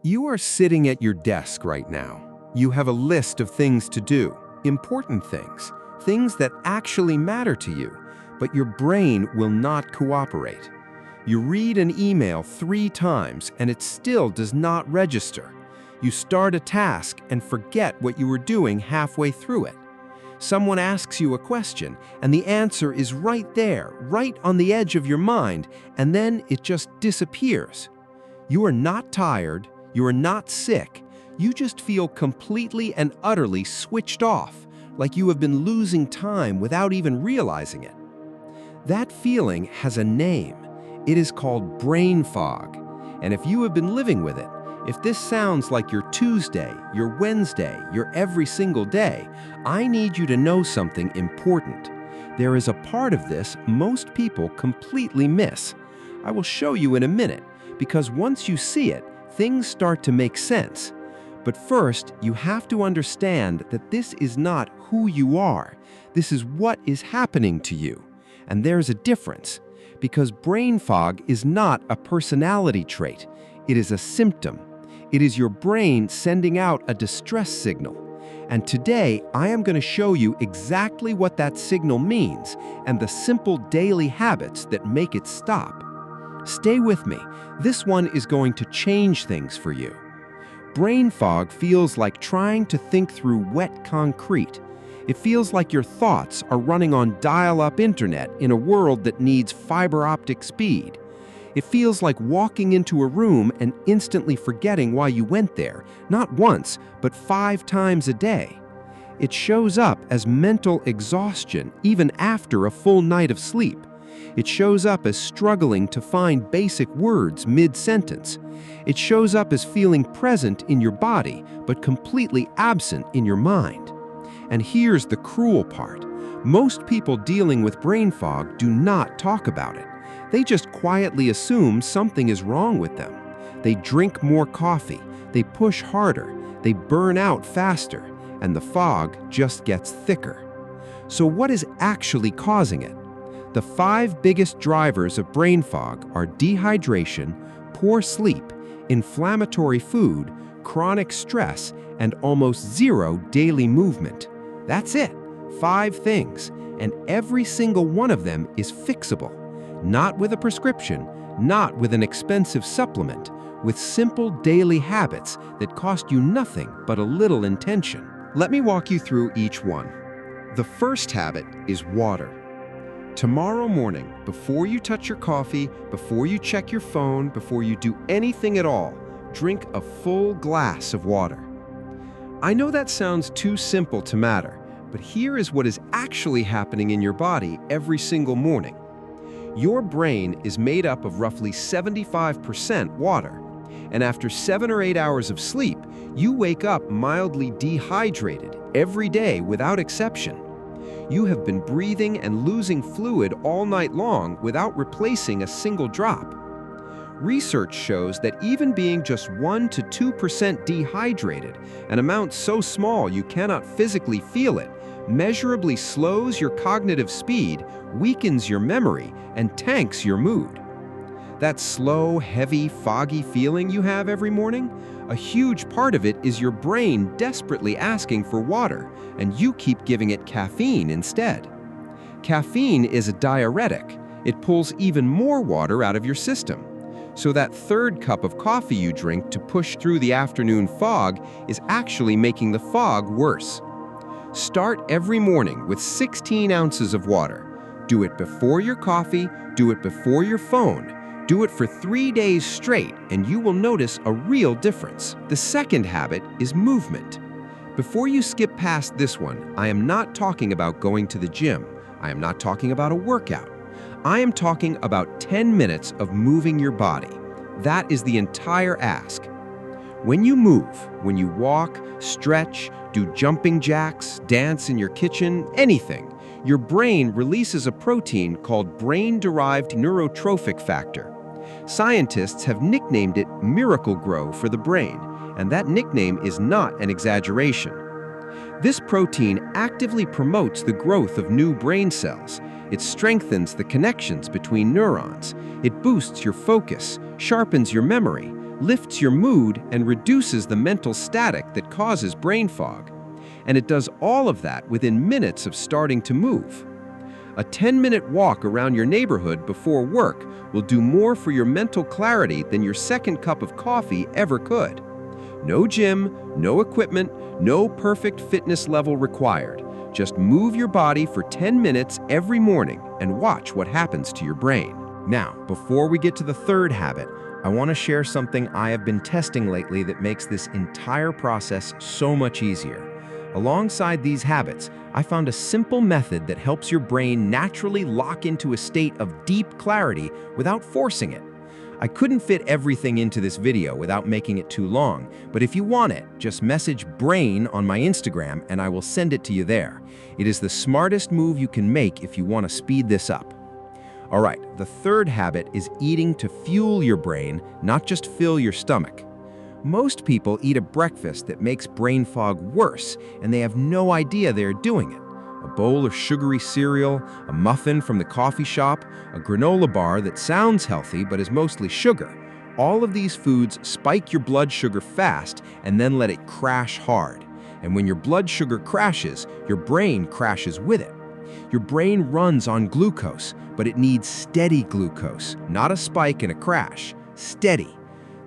You are sitting at your desk right now. You have a list of things to do, important things, things that actually matter to you, but your brain will not cooperate. You read an email 3 times and it still does not register. You start a task and forget what you were doing halfway through it. Someone asks you a question and the answer is right there, right on the edge of your mind, and then it just disappears. You are not tired. You are not sick. You just feel completely and utterly switched off, like you have been losing time without even realizing it. That feeling has a name. It is called brain fog. And if you have been living with it, if this sounds like your Tuesday, your Wednesday, your every single day, I need you to know something important. There is a part of this most people completely miss. I will show you in a minute, because once you see it, things start to make sense. But first, you have to understand that this is not who you are. This is what is happening to you. And there's a difference, because brain fog is not a personality trait. It is a symptom. It is your brain sending out a distress signal. And today, I am going to show you exactly what that signal means and the simple daily habits that make it stop. Stay with me. This one is going to change things for you. Brain fog feels like trying to think through wet concrete. It feels like your thoughts are running on dial-up internet in a world that needs fiber optic speed. It feels like walking into a room and instantly forgetting why you went there, not once, but 5 times a day. It shows up as mental exhaustion even after a full night of sleep. It shows up as struggling to find basic words mid-sentence. It shows up as feeling present in your body, but completely absent in your mind. And here's the cruel part. Most people dealing with brain fog do not talk about it. They just quietly assume something is wrong with them. They drink more coffee, they push harder, they burn out faster, and the fog just gets thicker. So what is actually causing it? The 5 biggest drivers of brain fog are dehydration, poor sleep, inflammatory food, chronic stress, and almost zero daily movement. That's it, 5 things, and every single one of them is fixable. Not with a prescription, not with an expensive supplement, with simple daily habits that cost you nothing but a little intention. Let me walk you through each one. The first habit is water. Tomorrow morning, before you touch your coffee, before you check your phone, before you do anything at all, drink a full glass of water. I know that sounds too simple to matter, but here is what is actually happening in your body every single morning. Your brain is made up of roughly 75% water, and after 7 or 8 hours of sleep, you wake up mildly dehydrated every day without exception. You have been breathing and losing fluid all night long without replacing a single drop. Research shows that even being just 1 to 2% dehydrated, an amount so small you cannot physically feel it, measurably slows your cognitive speed, weakens your memory, and tanks your mood. That slow, heavy, foggy feeling you have every morning, a huge part of it is your brain desperately asking for water, and you keep giving it caffeine instead. Caffeine is a diuretic. It pulls even more water out of your system. So that 3rd cup of coffee you drink to push through the afternoon fog is actually making the fog worse. Start every morning with 16 ounces of water. Do it before your coffee, do it before your phone. Do it for 3 days straight, and you will notice a real difference. The second habit is movement. Before you skip past this one, I am not talking about going to the gym. I am not talking about a workout. I am talking about 10 minutes of moving your body. That is the entire ask. When you move, when you walk, stretch, do jumping jacks, dance in your kitchen, anything, your brain releases a protein called brain-derived neurotrophic factor. Scientists have nicknamed it Miracle Gro for the brain, and that nickname is not an exaggeration. This protein actively promotes the growth of new brain cells. It strengthens the connections between neurons. It boosts your focus, sharpens your memory, lifts your mood, and reduces the mental static that causes brain fog. And it does all of that within minutes of starting to move. A 10-minute walk around your neighborhood before work will do more for your mental clarity than your second cup of coffee ever could. No gym, no equipment, no perfect fitness level required. Just move your body for 10 minutes every morning and watch what happens to your brain. Now, before we get to the third habit, I want to share something I have been testing lately that makes this entire process so much easier. Alongside these habits, I found a simple method that helps your brain naturally lock into a state of deep clarity without forcing it. I couldn't fit everything into this video without making it too long, but if you want it, just message BRAIN on my Instagram and I will send it to you there. It is the smartest move you can make if you want to speed this up. All right, the third habit is eating to fuel your brain, not just fill your stomach. Most people eat a breakfast that makes brain fog worse, and they have no idea they're doing it. A bowl of sugary cereal, a muffin from the coffee shop, a granola bar that sounds healthy but is mostly sugar. All of these foods spike your blood sugar fast and then let it crash hard. And when your blood sugar crashes, your brain crashes with it. Your brain runs on glucose, but it needs steady glucose, not a spike and a crash. Steady.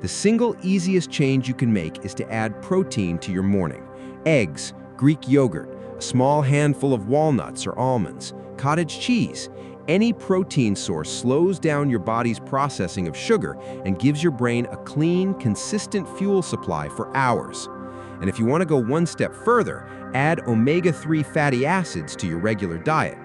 The single easiest change you can make is to add protein to your morning. Eggs, Greek yogurt, a small handful of walnuts or almonds, cottage cheese. Any protein source slows down your body's processing of sugar and gives your brain a clean, consistent fuel supply for hours. And if you want to go one step further, add omega-3 fatty acids to your regular diet.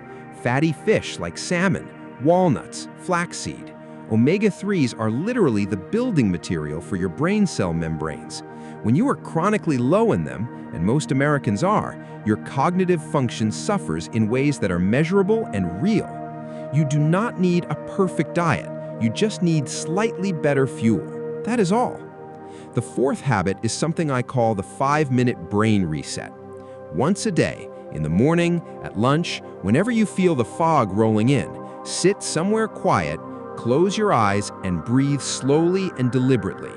Fatty fish like salmon, walnuts, flaxseed. Omega-3s are literally the building material for your brain cell membranes. When you are chronically low in them, and most Americans are, your cognitive function suffers in ways that are measurable and real. You do not need a perfect diet. You just need slightly better fuel. That is all. The fourth habit is something I call the 5-minute brain reset. Once a day, in the morning, at lunch, whenever you feel the fog rolling in, sit somewhere quiet, close your eyes, and breathe slowly and deliberately.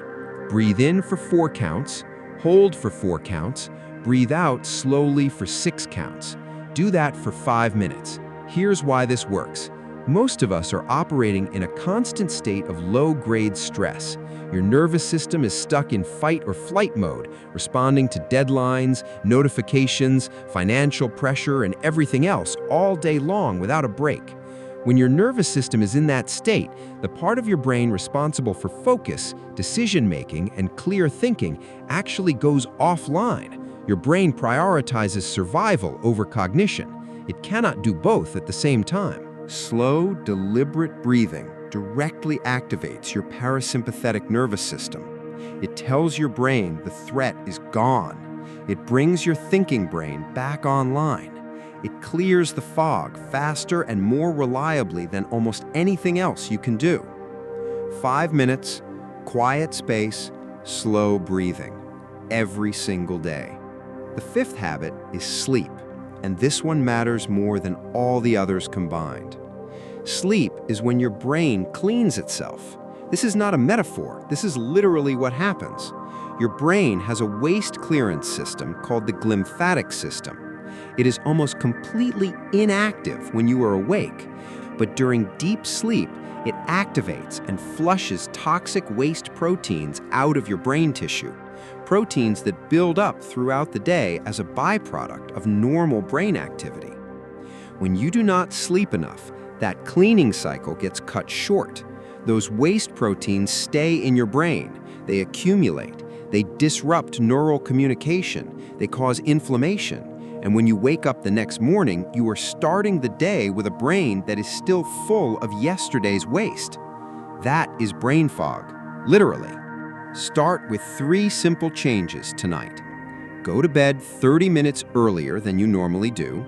Breathe in for 4 counts, hold for 4 counts, breathe out slowly for 6 counts. Do that for 5 minutes. Here's why this works. Most of us are operating in a constant state of low-grade stress. Your nervous system is stuck in fight or flight mode, responding to deadlines, notifications, financial pressure, and everything else all day long without a break. When your nervous system is in that state, the part of your brain responsible for focus, decision-making, and clear thinking actually goes offline. Your brain prioritizes survival over cognition. It cannot do both at the same time. Slow, deliberate breathing directly activates your parasympathetic nervous system. It tells your brain the threat is gone. It brings your thinking brain back online. It clears the fog faster and more reliably than almost anything else you can do. 5 minutes, quiet space, slow breathing, every single day. The fifth habit is sleep, and this one matters more than all the others combined. Sleep is when your brain cleans itself. This is not a metaphor, this is literally what happens. Your brain has a waste clearance system called the glymphatic system. It is almost completely inactive when you are awake, but during deep sleep, it activates and flushes toxic waste proteins out of your brain tissue, proteins that build up throughout the day as a byproduct of normal brain activity. When you do not sleep enough, that cleaning cycle gets cut short. Those waste proteins stay in your brain. They accumulate. They disrupt neural communication. They cause inflammation. And when you wake up the next morning, you are starting the day with a brain that is still full of yesterday's waste. That is brain fog, literally. Start with 3 simple changes tonight. Go to bed 30 minutes earlier than you normally do.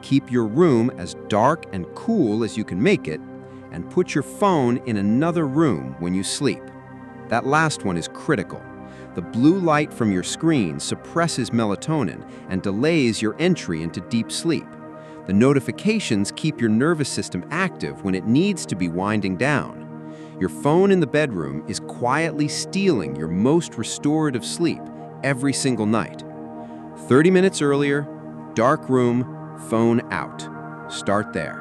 Keep your room as dark and cool as you can make it, and put your phone in another room when you sleep. That last one is critical. The blue light from your screen suppresses melatonin and delays your entry into deep sleep. The notifications keep your nervous system active when it needs to be winding down. Your phone in the bedroom is quietly stealing your most restorative sleep every single night. 30 minutes earlier, dark room, phone out. Start there.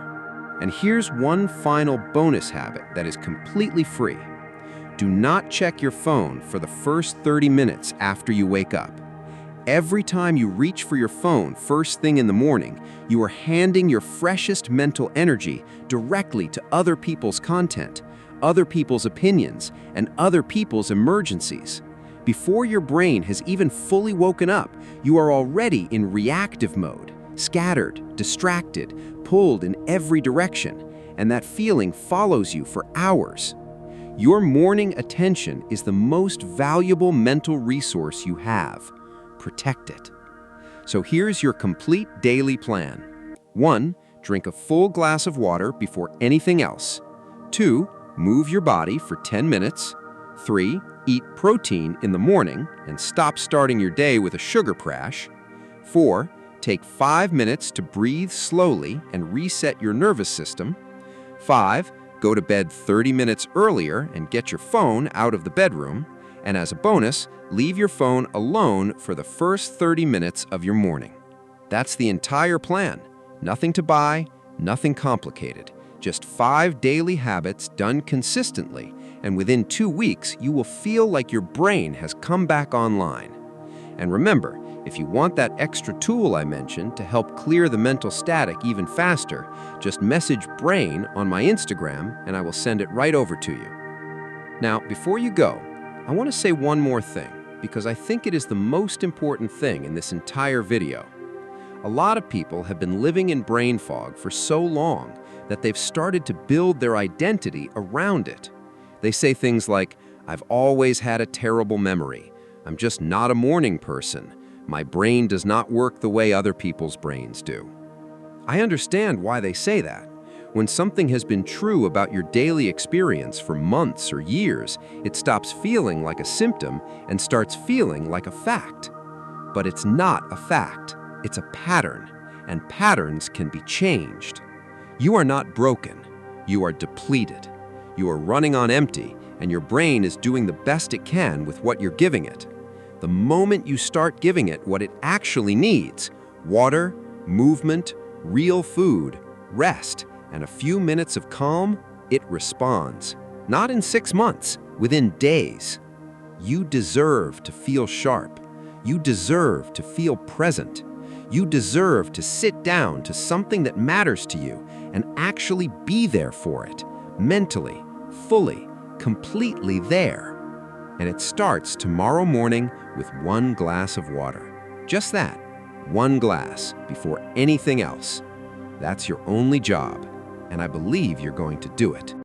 And here's one final bonus habit that is completely free. Do not check your phone for the first 30 minutes after you wake up. Every time you reach for your phone first thing in the morning, you are handing your freshest mental energy directly to other people's content, other people's opinions, and other people's emergencies. Before your brain has even fully woken up, you are already in reactive mode, scattered, distracted, pulled in every direction, and that feeling follows you for hours. Your morning attention is the most valuable mental resource you have. Protect it. So here's your complete daily plan. 1. Drink a full glass of water before anything else. 2. Move your body for 10 minutes. 3. Eat protein in the morning and stop starting your day with a sugar crash. 4. Take 5 minutes to breathe slowly and reset your nervous system. 5. Go to bed 30 minutes earlier and get your phone out of the bedroom. And as a bonus, leave your phone alone for the first 30 minutes of your morning. That's the entire plan. Nothing to buy, nothing complicated. Just 5 daily habits done consistently, and within 2 weeks, you will feel like your brain has come back online. And remember, if you want that extra tool I mentioned to help clear the mental static even faster, just message BRAIN on my Instagram and I will send it right over to you. Now, before you go, I want to say one more thing, because I think it is the most important thing in this entire video. A lot of people have been living in brain fog for so long that they've started to build their identity around it. They say things like, "I've always had a terrible memory. I'm just not a morning person. My brain does not work the way other people's brains do." I understand why they say that. When something has been true about your daily experience for months or years, it stops feeling like a symptom and starts feeling like a fact. But it's not a fact. It's a pattern, and patterns can be changed. You are not broken. You are depleted. You are running on empty, and your brain is doing the best it can with what you're giving it. The moment you start giving it what it actually needs, water, movement, real food, rest, and a few minutes of calm, it responds. Not in 6 months, within days. You deserve to feel sharp. You deserve to feel present. You deserve to sit down to something that matters to you and actually be there for it, mentally, fully, completely there. And it starts tomorrow morning with 1 glass of water. Just that, 1 glass before anything else. That's your only job, and I believe you're going to do it.